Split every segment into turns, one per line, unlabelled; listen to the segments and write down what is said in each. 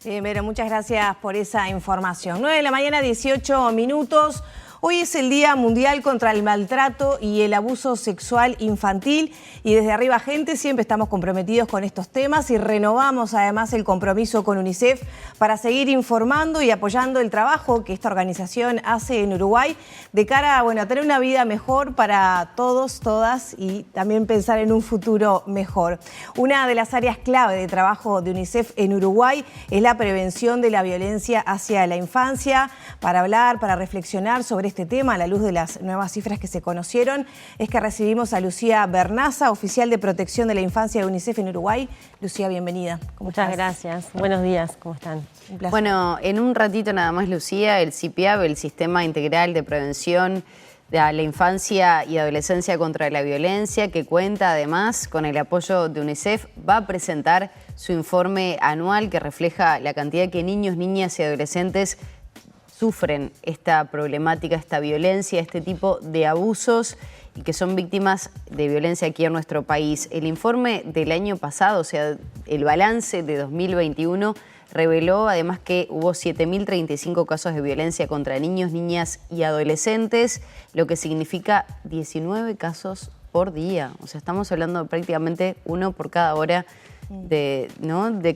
Vero, muchas gracias por esa información. 9 de la mañana, 18 minutos. Hoy es el Día Mundial contra el Maltrato y el Abuso Sexual Infantil y desde Arriba Gente siempre estamos comprometidos con estos temas y renovamos además el compromiso con UNICEF para seguir informando y apoyando el trabajo que esta organización hace en Uruguay de cara a tener una vida mejor para todos, todas y también pensar en un futuro mejor. Una de las áreas clave de trabajo de UNICEF en Uruguay es la prevención de la violencia hacia la infancia. Para hablar, para reflexionar sobre este tema a la luz de las nuevas cifras que se conocieron, es que recibimos a Lucía Bernaza, oficial de protección de la infancia de UNICEF en Uruguay. Lucía, bienvenida.
Muchas gracias. Buenos días, ¿cómo están?
Un placer.
Bueno, en un ratito nada más, Lucía, el CIPIAB, el Sistema Integral de Prevención de la Infancia y Adolescencia contra la Violencia, que cuenta además con el apoyo de UNICEF, va a presentar su informe anual que refleja la cantidad que niños, niñas y adolescentes sufren esta problemática, esta violencia, este tipo de abusos y que son víctimas de violencia aquí en nuestro país. El informe del año pasado, o sea, el balance de 2021, reveló además que hubo 7.035 casos de violencia contra niños, niñas y adolescentes, lo que significa 19 casos por día. O sea, estamos hablando de prácticamente uno por cada hora de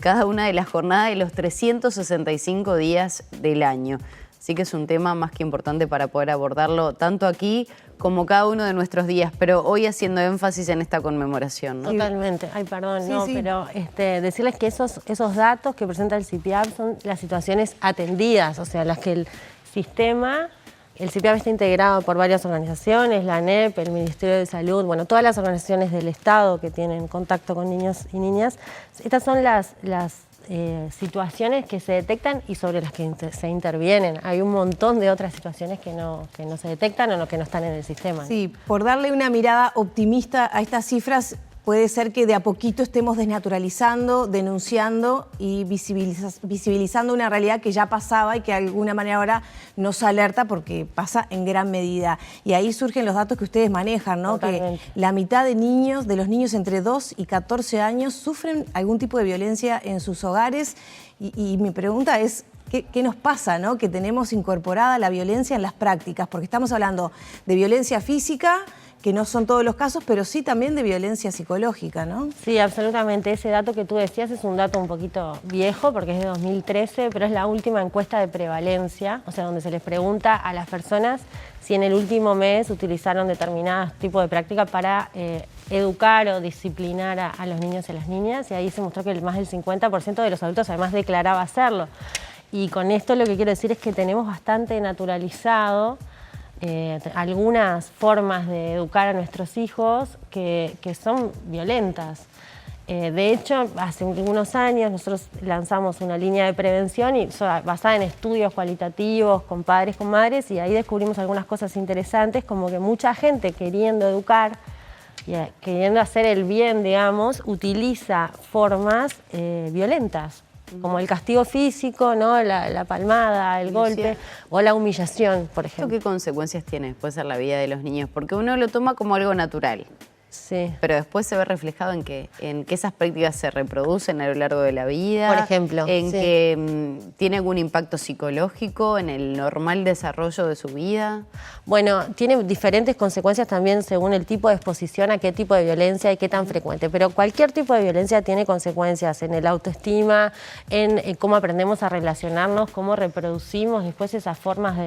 cada una de las jornadas de los 365 días del año. Así que es un tema más que importante para poder abordarlo tanto aquí como cada uno de nuestros días, pero hoy haciendo énfasis en esta conmemoración, ¿no?
Totalmente. Ay, perdón,
Sí.
pero decirles que esos datos que presenta el CIPIAB son las situaciones atendidas, o sea, las que el CIPIAB está integrado por varias organizaciones, la ANEP, el Ministerio de Salud, todas las organizaciones del Estado que tienen contacto con niños y niñas. Estas son las situaciones que se detectan y sobre las que se intervienen. Hay un montón de otras situaciones que no se detectan o que no están en el sistema.
Sí, por darle una mirada optimista a estas cifras, puede ser que de a poquito estemos desnaturalizando, denunciando y visibilizando una realidad que ya pasaba y que de alguna manera ahora nos alerta porque pasa en gran medida. Y ahí surgen los datos que ustedes manejan, ¿no?
Totalmente.
Que la mitad de los niños entre 2 y 14 años sufren algún tipo de violencia en sus hogares. Y mi pregunta es, ¿qué nos pasa, ¿no? Que tenemos incorporada la violencia en las prácticas? Porque estamos hablando de violencia física, que no son todos los casos, pero sí también de violencia psicológica, ¿no?
Sí, absolutamente. Ese dato que tú decías es un dato un poquito viejo porque es de 2013, pero es la última encuesta de prevalencia, o sea, donde se les pregunta a las personas si en el último mes utilizaron determinados tipos de práctica para educar o disciplinar a los niños y a las niñas, y ahí se mostró que más del 50% de los adultos además declaraba hacerlo. Y con esto lo que quiero decir es que tenemos bastante naturalizado algunas formas de educar a nuestros hijos que son violentas. De hecho, hace algunos años nosotros lanzamos una línea de prevención basada en estudios cualitativos con padres, con madres, y ahí descubrimos algunas cosas interesantes, como que mucha gente queriendo educar, queriendo hacer el bien, digamos, utiliza formas violentas, como el castigo físico, ¿no? La palmada, el golpe o la humillación, por ejemplo.
¿Qué consecuencias tiene después en la vida de los niños? Porque uno lo toma como algo natural.
Sí.
Pero después se ve reflejado en que esas prácticas se reproducen a lo largo de la vida.
Por ejemplo.
En que tiene algún impacto psicológico en el normal desarrollo de su vida.
Bueno, tiene diferentes consecuencias también según el tipo de exposición a qué tipo de violencia y qué tan frecuente. Pero cualquier tipo de violencia tiene consecuencias en el autoestima, en cómo aprendemos a relacionarnos, cómo reproducimos después esas formas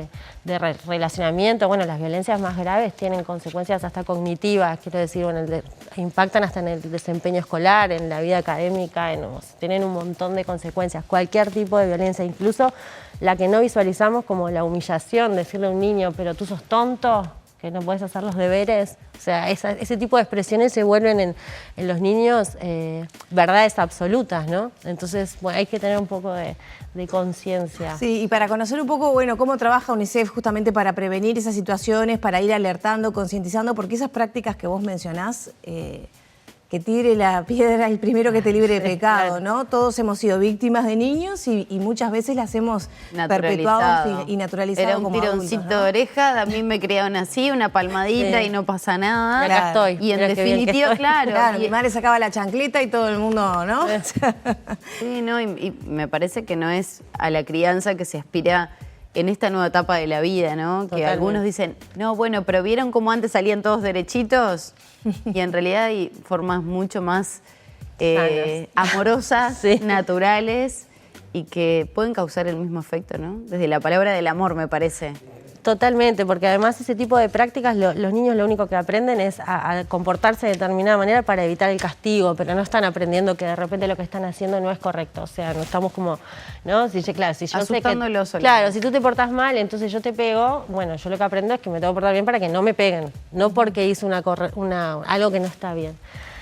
de relacionamiento. Bueno, las violencias más graves tienen consecuencias hasta cognitivas, quiero decir, impactan hasta en el desempeño escolar, en la vida académica, tienen un montón de consecuencias. Cualquier tipo de violencia, incluso la que no visualizamos como la humillación, decirle a un niño, pero tú sos tonto, que no puedes hacer los deberes. O sea, ese tipo de expresiones se vuelven en los niños verdades absolutas, ¿no? Entonces, hay que tener un poco de conciencia.
Sí, y para conocer un poco, cómo trabaja UNICEF justamente para prevenir esas situaciones, para ir alertando, concientizando, porque esas prácticas que vos mencionás que tire la piedra el primero que te libre de pecado, ¿no? Todos hemos sido víctimas de niños y muchas veces las hemos perpetuado y naturalizado.
Era un
como
tironcito
adultos, ¿no?
de oreja, a mí me criaron así, una palmadita y no pasa nada.
Acá estoy.
Y en
Mirá qué bien que
definitiva,
estoy.
claro.
Mi madre sacaba la chancleta y todo el mundo, ¿no?
Sí, no, y me parece que no es a la crianza que se aspira en esta nueva etapa de la vida, ¿no?
Totalmente.
Que algunos dicen, no, bueno, pero ¿vieron cómo antes salían todos derechitos? Y en realidad hay formas mucho más amorosas,
Sí.
naturales y que pueden causar el mismo efecto, ¿no? Desde la palabra del amor, me parece.
Totalmente, porque además ese tipo de prácticas los niños lo único que aprenden es a comportarse de determinada manera para evitar el castigo, pero no están aprendiendo que de repente lo que están haciendo no es correcto. O sea, no estamos como, ¿no? Claro, si yo sé que,
Asustándolos solamente.
claro, si tú te portás mal, entonces yo te pego, bueno, yo lo que aprendo es que me tengo que portar bien para que no me peguen, no porque hice algo que no está bien.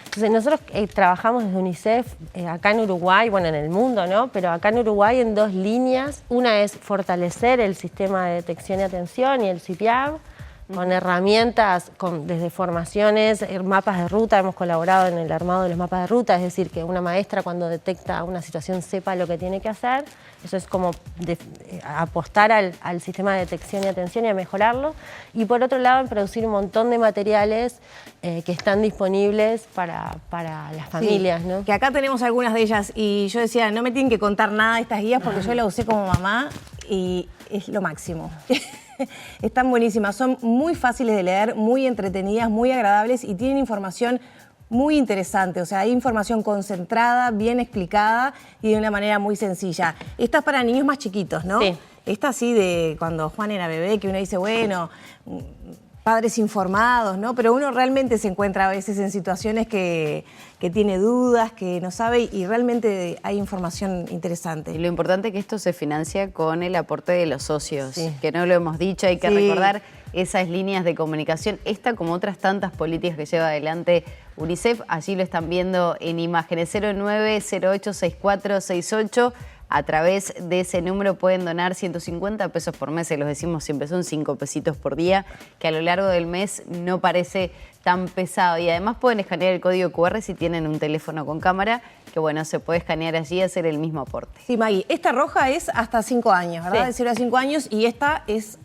Entonces nosotros trabajamos desde UNICEF acá en Uruguay, bueno, en el mundo, ¿no? Pero acá en Uruguay en 2 líneas. Una es fortalecer el sistema de detección y atención y el CPAB, con herramientas, desde formaciones, mapas de ruta. Hemos colaborado en el armado de los mapas de ruta, es decir, que una maestra cuando detecta una situación sepa lo que tiene que hacer. Eso es como apostar al sistema de detección y atención y a mejorarlo. Y por otro lado, en producir un montón de materiales que están disponibles para las familias, ¿no?
Que acá tenemos algunas de ellas y yo decía, no me tienen que contar nada de estas guías porque yo las usé como mamá y es lo máximo. Están buenísimas, son muy fáciles de leer, muy entretenidas, muy agradables y tienen información muy interesante. O sea, hay información concentrada, bien explicada y de una manera muy sencilla. Esta es para niños más chiquitos, ¿no?
Sí.
Esta sí de cuando Juan era bebé, que uno dice, bueno, padres informados, ¿no? Pero uno realmente se encuentra a veces en situaciones que tiene dudas, que no sabe y realmente hay información interesante.
Y lo importante es que esto se financia con el aporte de los socios,
Sí.
que no lo hemos dicho, hay que
Sí.
recordar esas líneas de comunicación. Esta, como otras tantas políticas que lleva adelante UNICEF, allí lo están viendo en imágenes 09086468. A través de ese número pueden donar 150 pesos por mes, se los decimos siempre, son 5 pesitos por día, que a lo largo del mes no parece tan pesado. Y además pueden escanear el código QR si tienen un teléfono con cámara, que bueno, se puede escanear allí y hacer el mismo aporte.
Sí, Maggie, esta roja es hasta 5 años, ¿verdad?
Sí.
De 0 a 5 años y esta es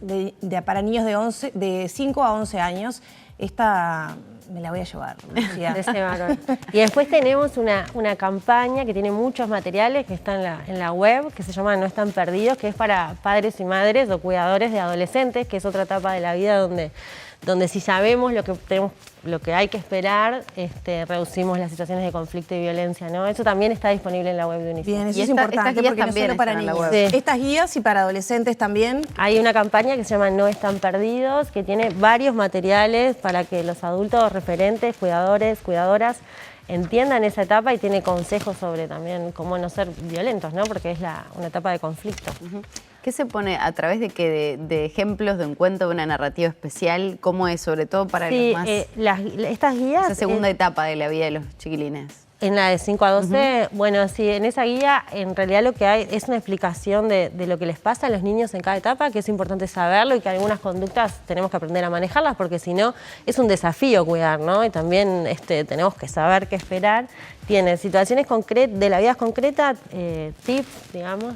para niños de 5 a 11 años. Esta me la voy a llevar, Lucía.
Ese varón. Y después tenemos una campaña que tiene muchos materiales que están en la web, que se llama No Están Perdidos, que es para padres y madres o cuidadores de adolescentes, que es otra etapa de la vida donde si sabemos lo que hay que esperar, reducimos las situaciones de conflicto y violencia, ¿no? Eso también está disponible en la web de UNICEF.
Bien, eso
Y
es
estas
importante
guías
porque no
también
solo para
están en la
niños.
web.
Sí.
Estas guías y para adolescentes también.
Hay una campaña que se llama No Están Perdidos, que tiene varios materiales para que los adultos referentes, cuidadores, cuidadoras, entiendan esa etapa y tiene consejos sobre también cómo no ser violentos, ¿no? Porque es una etapa de conflicto.
¿Qué se pone a través de ejemplos, de un cuento, de una narrativa especial? ¿Cómo es, sobre todo para
Sí,
los más...
estas guías...
esa segunda etapa de la vida de los chiquilines?
En la de 5 a 12, bueno, sí, en esa guía en realidad lo que hay es una explicación de lo que les pasa a los niños en cada etapa, que es importante saberlo y que algunas conductas tenemos que aprender a manejarlas porque si no es un desafío cuidar, ¿no? Y también tenemos que saber qué esperar. Tiene situaciones de la vida concreta, tips, digamos.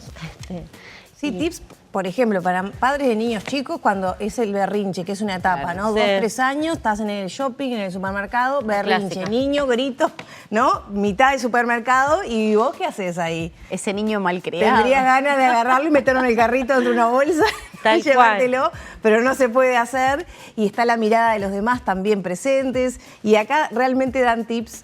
Sí, tips, por ejemplo, para padres de niños chicos cuando es el berrinche, que es una etapa,
Claro,
¿no?
sí.
2, 3 años, estás en el shopping, en el supermercado, berrinche,
Clásica.
niño, grito, ¿no? Mitad del supermercado y vos ¿qué haces ahí?
Ese niño malcriado.
Tendrías ganas de agarrarlo y meterlo en el carrito dentro de una bolsa
Tal
y llevártelo, pero no se puede hacer. Y está la mirada de los demás también presentes. Y acá realmente dan tips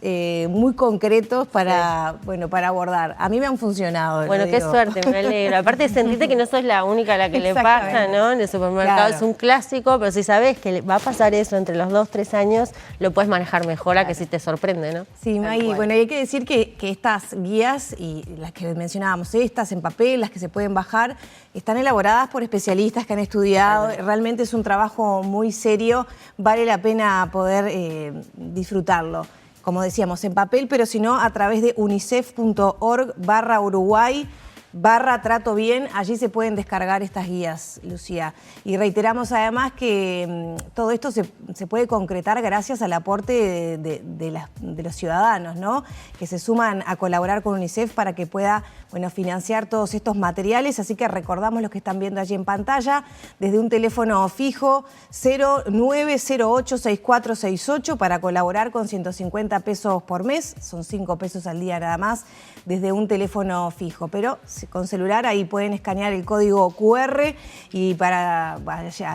muy concretos para, bueno, para abordar. A mí me han funcionado.
Bueno,
lo
qué
digo.
suerte, me alegro. Aparte sentirte que no sos la única a la que le pasa,
Exactamente.
¿no? En el supermercado
Claro.
es un clásico, pero si sabes que va a pasar eso entre los 2, 3 años, lo puedes manejar mejor a que si te sorprende, ¿no?
Sí,
Tal
Maggie,
cual.
bueno, y hay que decir que estas guías y las que mencionábamos, estas en papel, las que se pueden bajar, están elaboradas por especialistas que han estudiado. Realmente es un trabajo muy serio, vale la pena poder disfrutarlo. Como decíamos, en papel, pero si no, a través de unicef.org/Uruguay. UNICEF.org/trato bien, allí se pueden descargar estas guías, Lucía. Y reiteramos además que todo esto se puede concretar gracias al aporte de los ciudadanos, ¿no? Que se suman a colaborar con UNICEF para que pueda, bueno, financiar todos estos materiales. Así que recordamos los que están viendo allí en pantalla, desde un teléfono fijo 0908-6468 para colaborar con 150 pesos por mes, son 5 pesos al día nada más, desde un teléfono fijo. Pero con celular ahí pueden escanear el código QR y a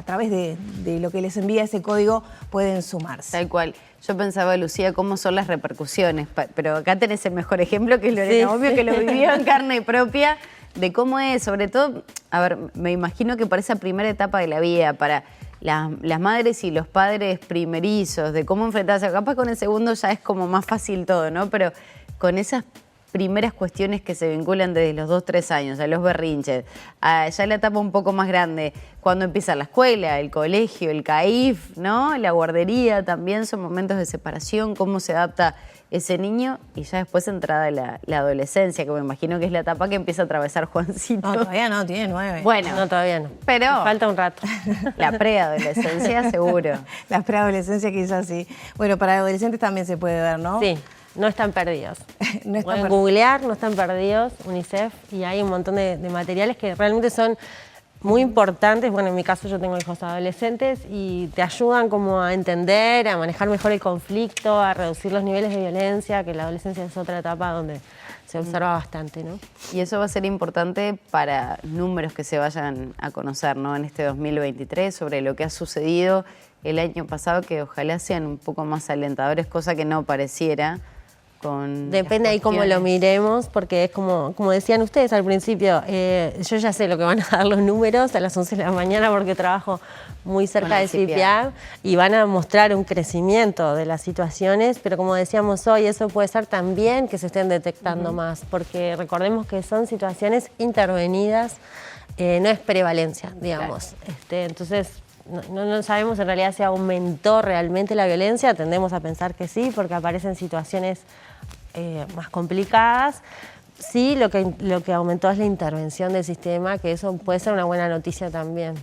través de lo que les envía ese código pueden sumarse.
Tal cual. Yo pensaba, Lucía, cómo son las repercusiones, pero acá tenés el mejor ejemplo, que es Lorena Bobbio, que lo vivió en carne propia, de cómo es, sobre todo, a ver, me imagino que para esa primera etapa de la vida, para las madres y los padres primerizos, de cómo enfrentarse, capaz con el segundo ya es como más fácil todo, ¿no? Pero con esas primeras cuestiones que se vinculan desde los 2, 3 años, a los berrinches, ya la etapa un poco más grande, cuando empieza la escuela, el colegio, el CAIF, ¿no? La guardería también son momentos de separación, cómo se adapta ese niño y ya después entrada la adolescencia, que me imagino que es la etapa que empieza a atravesar Juancito.
No, todavía no, tiene 9.
Bueno,
No, todavía no.
Pero
Me falta un rato.
La preadolescencia seguro.
La preadolescencia quizás sí. Bueno, para adolescentes también se puede ver, ¿no?
Sí, no están perdidos.
No están
Pueden
perdidos.
googlear, no están perdidos, UNICEF, y hay un montón de materiales que realmente son muy importantes. Bueno, en mi caso yo tengo hijos adolescentes y te ayudan como a entender, a manejar mejor el conflicto, a reducir los niveles de violencia, que la adolescencia es otra etapa donde se observa bastante, ¿no?
Y eso va a ser importante para números que se vayan a conocer, ¿no? En este 2023, sobre lo que ha sucedido el año pasado, que ojalá sean un poco más alentadores, cosa que no pareciera.
Depende ahí cómo lo miremos, porque es como decían ustedes al principio, yo ya sé lo que van a dar los números a las 11 de la mañana porque trabajo muy cerca del CIPIAB y van a mostrar un crecimiento de las situaciones, pero como decíamos hoy, eso puede ser también que se estén detectando más, porque recordemos que son situaciones intervenidas, no es prevalencia, digamos.
Claro.
Entonces, no sabemos en realidad si aumentó realmente la violencia, tendemos a pensar que sí, porque aparecen situaciones más complicadas. Sí, lo que aumentó es la intervención del sistema, que eso puede ser una buena noticia también.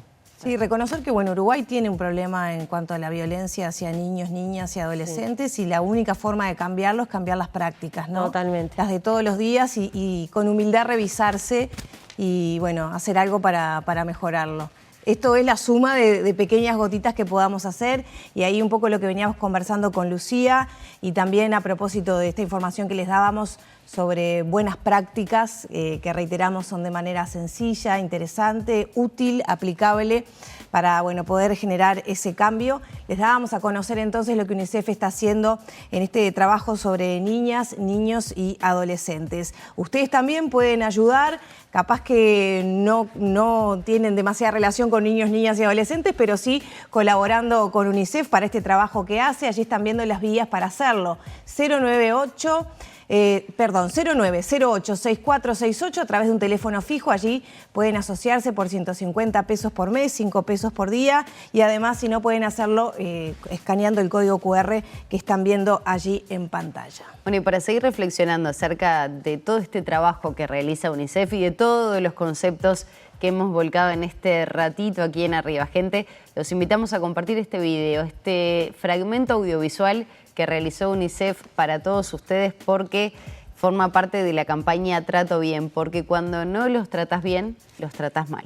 Sí, reconocer que bueno, Uruguay tiene un problema en cuanto a la violencia hacia niños, niñas y adolescentes, y la única forma de cambiarlo es cambiar las prácticas, ¿no?
Totalmente.
Las de todos los días y con humildad revisarse y bueno, hacer algo para mejorarlo. Esto es la suma de pequeñas gotitas que podamos hacer, y ahí un poco lo que veníamos conversando con Lucía, y también a propósito de esta información que les dábamos sobre buenas prácticas, que reiteramos son de manera sencilla, interesante, útil, aplicable, para poder generar ese cambio. Les dábamos a conocer entonces lo que UNICEF está haciendo en este trabajo sobre niñas, niños y adolescentes. Ustedes también pueden ayudar, capaz que no tienen demasiada relación con niños, niñas y adolescentes, pero sí colaborando con UNICEF para este trabajo que hace. Allí están viendo las vías para hacerlo. 0908-6468 a través de un teléfono fijo. Allí pueden asociarse por 150 pesos por mes, 5 pesos por día, y además si no pueden hacerlo escaneando el código QR que están viendo allí en pantalla.
Bueno, y para seguir reflexionando acerca de todo este trabajo que realiza UNICEF y de todos los conceptos que hemos volcado en este ratito aquí en Arriba Gente, los invitamos a compartir este video, este fragmento audiovisual que realizó UNICEF para todos ustedes, porque forma parte de la campaña Trato Bien, porque cuando no los tratas bien, los tratas mal.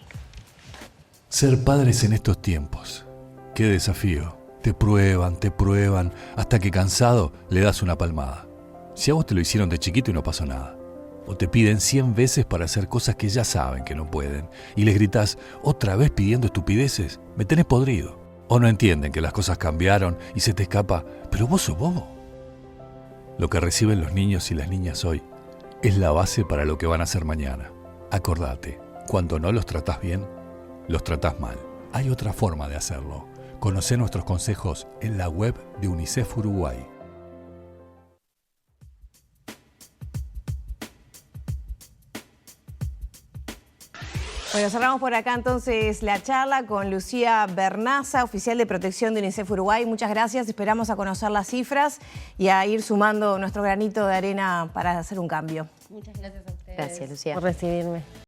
Ser padres en estos tiempos, qué desafío. Te prueban, hasta que cansado le das una palmada. Si a vos te lo hicieron de chiquito y no pasó nada, o te piden 100 veces para hacer cosas que ya saben que no pueden, y les gritás, ¿otra vez pidiendo estupideces? Me tenés podrido. O no entienden que las cosas cambiaron y se te escapa, pero vos sos bobo. Lo que reciben los niños y las niñas hoy es la base para lo que van a hacer mañana. Acordate, cuando no los tratás bien, los tratás mal. Hay otra forma de hacerlo. Conocé nuestros consejos en la web de UNICEF Uruguay.
Bueno, cerramos por acá entonces la charla con Lucía Bernaza, oficial de protección de UNICEF Uruguay. Muchas gracias, esperamos a conocer las cifras y a ir sumando nuestro granito de arena para hacer un cambio.
Muchas gracias a ustedes.
Gracias, Lucía.
por recibirme.